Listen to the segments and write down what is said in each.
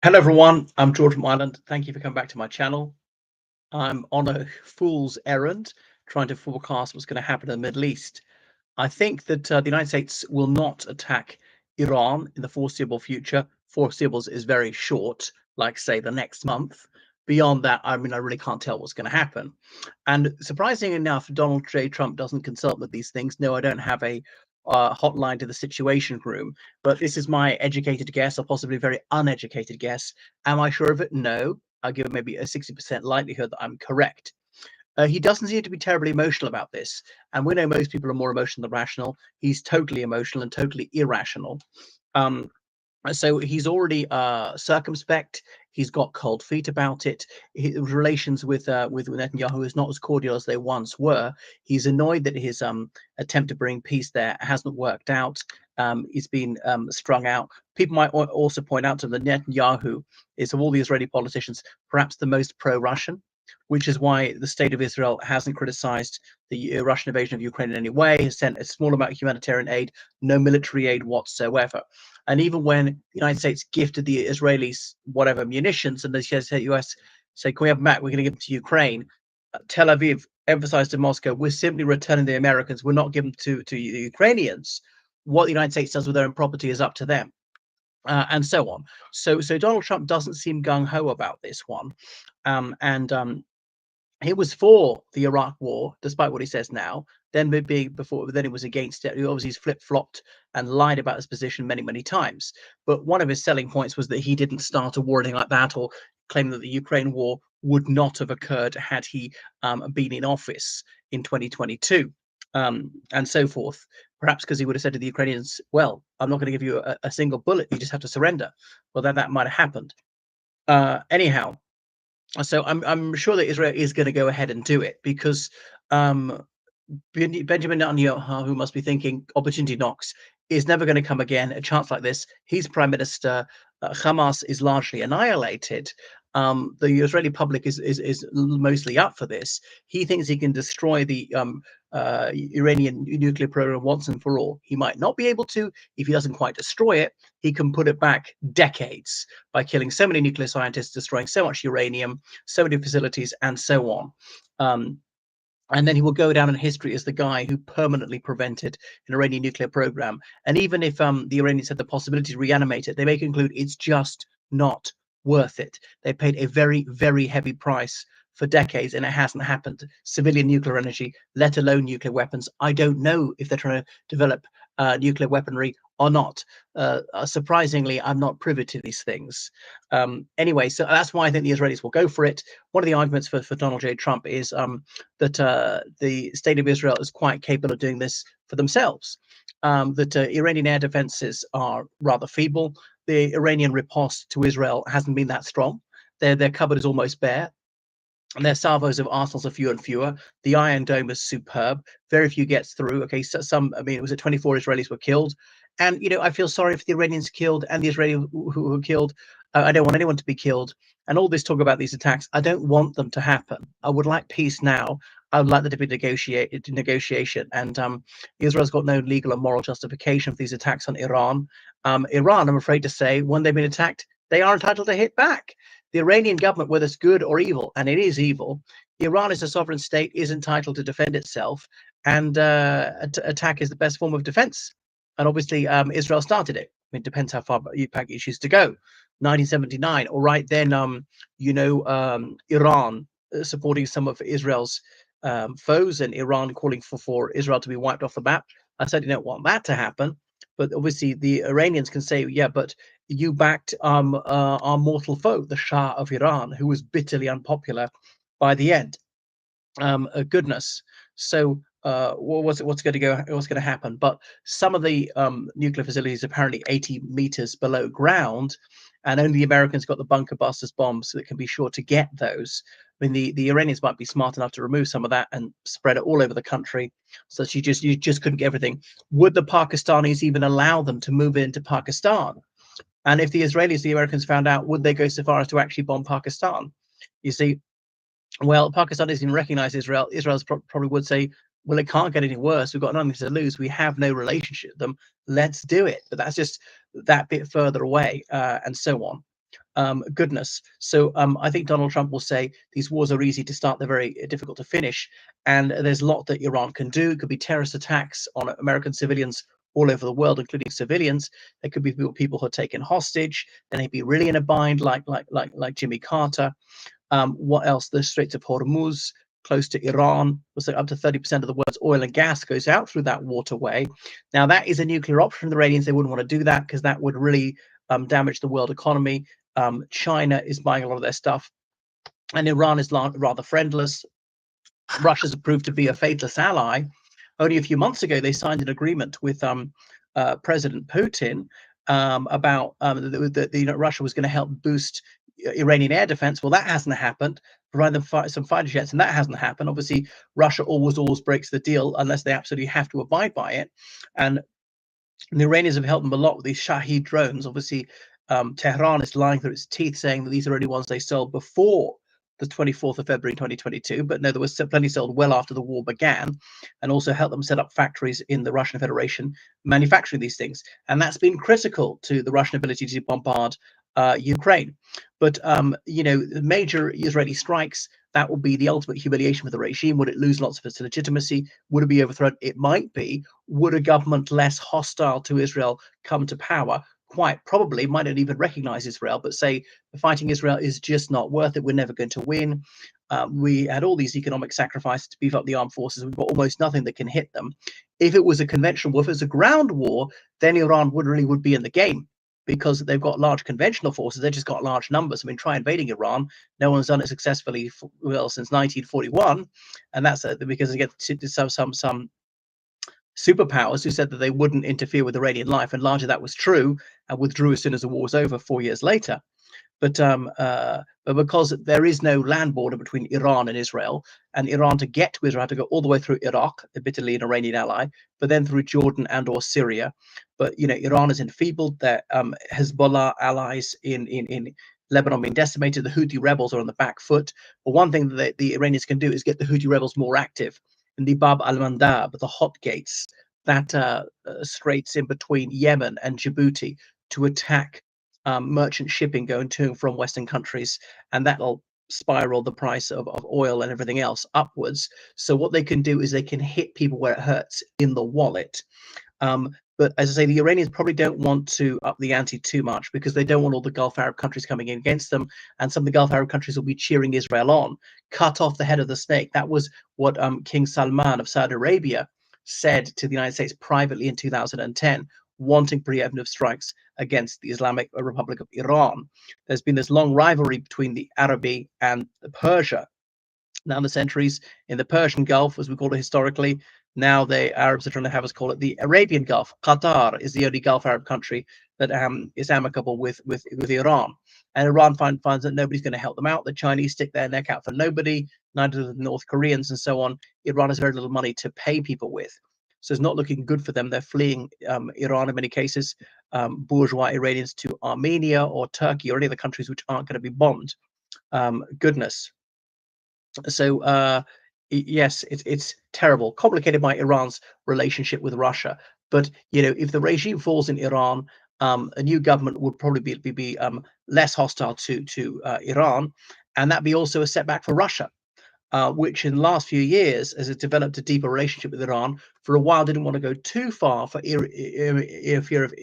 Hello everyone, I'm George from Ireland. Thank you for coming back to my channel. I'm on a fool's errand trying to forecast what's going to happen in the Middle East. I think that the United States will not attack Iran in the foreseeable future. Foreseeable is very short, like say the next month. Beyond that, I mean, I really can't tell what's going to happen. And surprisingly enough, Donald J. Trump doesn't consult with these things. No, I don't have a hotline to the Situation Room, but this is my educated guess, or possibly very uneducated guess. Am I sure of it? No. I'll give it maybe a 60% likelihood that I'm correct. He doesn't seem to be terribly emotional about this, and we know most people are more emotional than rational. He's totally emotional and totally irrational. Um, so he's already circumspect. He's got cold feet about it. His relations with Netanyahu is not as cordial as they once were. He's annoyed that his attempt to bring peace there hasn't worked out. He's been strung out. People might also point out to the Netanyahu is, of all the Israeli politicians, perhaps the most pro-Russian, which is why the state of Israel hasn't criticized the Russian invasion of Ukraine in any way, has sent a small amount of humanitarian aid, no military aid whatsoever. And even when the United States gifted the Israelis whatever munitions, and the US say, "Can we have them back? We're going to give them to Ukraine." Tel Aviv emphasized to Moscow, "We're simply returning the Americans. We're not giving them to the Ukrainians. What the United States does with their own property is up to them." And so on. So Donald Trump doesn't seem gung ho about this one, and he was for the Iraq war, despite what he says now. Then he was against it. He obviously flip flopped and lied about his position many, many times. But one of his selling points was that he didn't start a war or anything like that, or claim that the Ukraine war would not have occurred had he been in office in 2022, and so forth. Perhaps because he would have said to the Ukrainians, "Well, I'm not going to give you a single bullet. You just have to surrender." Well, then that might have happened. Anyhow, so I'm sure that Israel is going to go ahead and do it because um, Benjamin Netanyahu, who must be thinking opportunity knocks, is never going to come again. A chance like this, he's prime minister. Hamas is largely annihilated. The Israeli public is mostly up for this. He thinks he can destroy the Iranian nuclear program once and for all. He might not be able to. If he doesn't quite destroy it, he can put it back decades by killing so many nuclear scientists, destroying so much uranium, so many facilities, and so on. And then he will go down in history as the guy who permanently prevented an Iranian nuclear program. And even if the Iranians had the possibility to reanimate it, they may conclude it's just not worth it. They paid a very, very heavy price for decades, and it hasn't happened. Civilian nuclear energy, let alone nuclear weapons. I don't know if they're trying to develop nuclear weaponry or not. Surprisingly, I'm not privy to these things. Anyway, so that's why I think the Israelis will go for it. One of the arguments for Donald J. Trump is that the state of Israel is quite capable of doing this for themselves. That Iranian air defenses are rather feeble. The Iranian riposte to Israel hasn't been that strong. Their cupboard is almost bare, and their salvos of arsenals are fewer and fewer. The Iron Dome is superb. Very few gets through. Okay, so I mean, it was 24 Israelis were killed. And, I feel sorry for the Iranians killed and the Israelis who were killed. I don't want anyone to be killed. And all this talk about these attacks, I don't want them to happen. I would like peace now. I would like there to be negotiation. And Israel's got no legal or moral justification for these attacks on Iran. Iran, I'm afraid to say, when they've been attacked, they are entitled to hit back. The Iranian government, whether it's good or evil, and it is evil, Iran is a sovereign state, is entitled to defend itself, and attack is the best form of defense. And obviously, Israel started it. I mean, it depends how far back you choose to go. 1979, all right, then, Iran supporting some of Israel's foes, and Iran calling for Israel to be wiped off the map. I certainly don't want that to happen. But obviously, the Iranians can say, "Yeah, but you backed our mortal foe, the Shah of Iran, who was bitterly unpopular by the end." Goodness. So what's going to go? What's going to happen? But some of the nuclear facilities apparently 80 meters below ground, and only the Americans got the bunker busters bombs that can be sure to get those. I mean, the Iranians might be smart enough to remove some of that and spread it all over the country, so that you just couldn't get everything. Would the Pakistanis even allow them to move into Pakistan? And if the Israelis, the Americans found out, would they go so far as to actually bomb Pakistan? You see, well, Pakistan doesn't even recognize Israel. Israel probably would say, well, it can't get any worse. We've got nothing to lose. We have no relationship with them. Let's do it. But that's just that bit further away, and so on. Goodness. So I think Donald Trump will say these wars are easy to start, they're very difficult to finish, and there's a lot that Iran can do. It could be terrorist attacks on American civilians all over the world, including civilians. There could be people who are taken hostage. Then they'd be really in a bind, like Jimmy Carter. What else? The Straits of Hormuz, close to Iran, was up to 30% of the world's oil and gas goes out through that waterway. Now that is a nuclear option. The Iranians, they wouldn't want to do that because that would really damage the world economy. China is buying a lot of their stuff, and Iran is rather friendless. Russia's proved to be a faithless ally. Only a few months ago, they signed an agreement with President Putin about that Russia was going to help boost Iranian air defense. Well, that hasn't happened. Provide them some fighter jets, and that hasn't happened. Obviously, Russia always breaks the deal unless they absolutely have to abide by it. And the Iranians have helped them a lot with these Shahed drones. Obviously, Tehran is lying through its teeth, saying that these are only ones they sold before the 24th of February 2022. But no, there was plenty sold well after the war began, and also helped them set up factories in the Russian Federation manufacturing these things. And that's been critical to the Russian ability to bombard Ukraine. But the major Israeli strikes, that will be the ultimate humiliation for the regime. Would it lose lots of its legitimacy? Would it be overthrown? It might be. Would a government less hostile to Israel come to power? Quite probably. Might not even recognize Israel, but say fighting Israel is just not worth it. We're never going to win. We had all these economic sacrifices to beef up the armed forces. We've got almost nothing that can hit them. If it was a conventional war, if it was a ground war, then Iran would be in the game, because they've got large conventional forces. They've just got large numbers. I mean, try invading Iran. No one's done it successfully since 1941, and that's because they get some superpowers who said that they wouldn't interfere with Iranian life, and largely that was true, and withdrew as soon as the war was over 4 years later. But because there is no land border between Iran and Israel, and Iran to get to Israel had to go all the way through Iraq, admittedly an Iranian ally, but then through Jordan and or Syria. But Iran is enfeebled. Their Hezbollah allies in Lebanon being decimated. The Houthi rebels are on the back foot. But one thing that the Iranians can do is get the Houthi rebels more active in the Bab al-Mandab, the hot gates, that straits in between Yemen and Djibouti, to attack merchant shipping going to and from Western countries, and that'll spiral the price of oil and everything else upwards. So what they can do is they can hit people where it hurts, in the wallet. But as I say, the Iranians probably don't want to up the ante too much, because they don't want all the Gulf Arab countries coming in against them, and some of the Gulf Arab countries will be cheering Israel on. Cut off the head of the snake. That was what King Salman of Saudi Arabia said to the United States privately in 2010, wanting preemptive strikes against the Islamic Republic of Iran. There's been this long rivalry between the Arabi and the Persia down the centuries. In the Persian Gulf, as we call it historically, now the Arabs are trying to have us call it the Arabian Gulf. Qatar is the only Gulf Arab country that is amicable with Iran. And Iran finds that nobody's going to help them out. The Chinese stick their neck out for nobody, neither do the North Koreans and so on. Iran has very little money to pay people with. So it's not looking good for them. They're fleeing Iran in many cases, bourgeois Iranians, to Armenia or Turkey or any of the countries which aren't going to be bombed. Goodness. So yes, it's terrible, complicated by Iran's relationship with Russia. But if the regime falls in Iran, a new government would probably be less hostile to Iran, and that'd be also a setback for Russia, which in the last few years, as it developed a deeper relationship with Iran, for a while didn't want to go too far for fear of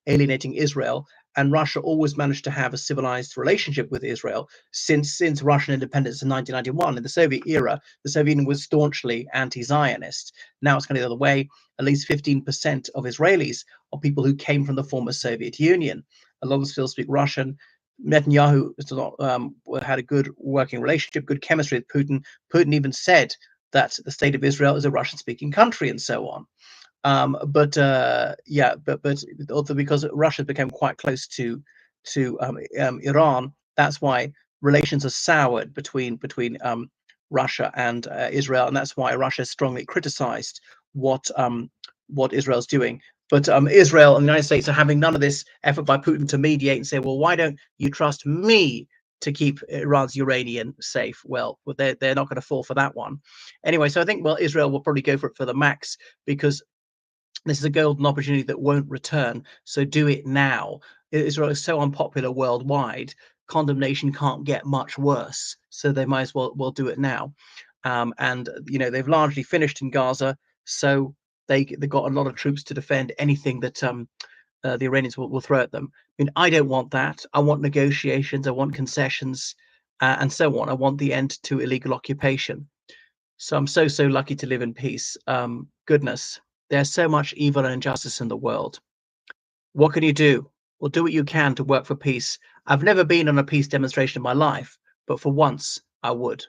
alienating Israel. And Russia always managed to have a civilized relationship with Israel since Russian independence in 1991. In the Soviet era, the Soviet Union was staunchly anti-Zionist. Now it's kind of the other way. At least 15% of Israelis are people who came from the former Soviet Union. A lot of them still speak Russian. Netanyahu had a good working relationship, good chemistry with Putin. Putin even said that the state of Israel is a Russian-speaking country, and so on. But also because Russia became quite close to Iran, that's why relations are soured between Russia and Israel, and that's why Russia strongly criticized what Israel's doing. But Israel and the United States are having none of this effort by Putin to mediate and say, well, why don't you trust me to keep Iran's uranium safe? Well, they're not going to fall for that one. Anyway, so I think, well, Israel will probably go for it for the max, because This is a golden opportunity that won't return, so do it now. Israel is so unpopular worldwide, condemnation can't get much worse, so they might as well do it now. And they've largely finished in Gaza, so they've got a lot of troops to defend anything that the Iranians will throw at them. I mean, I don't want that. I want negotiations. I want concessions, and so on. I want the end to illegal occupation. So I'm so lucky to live in peace. Goodness, there's so much evil and injustice in the world. What can you do? Well, do what you can to work for peace. I've never been on a peace demonstration in my life, but for once I would.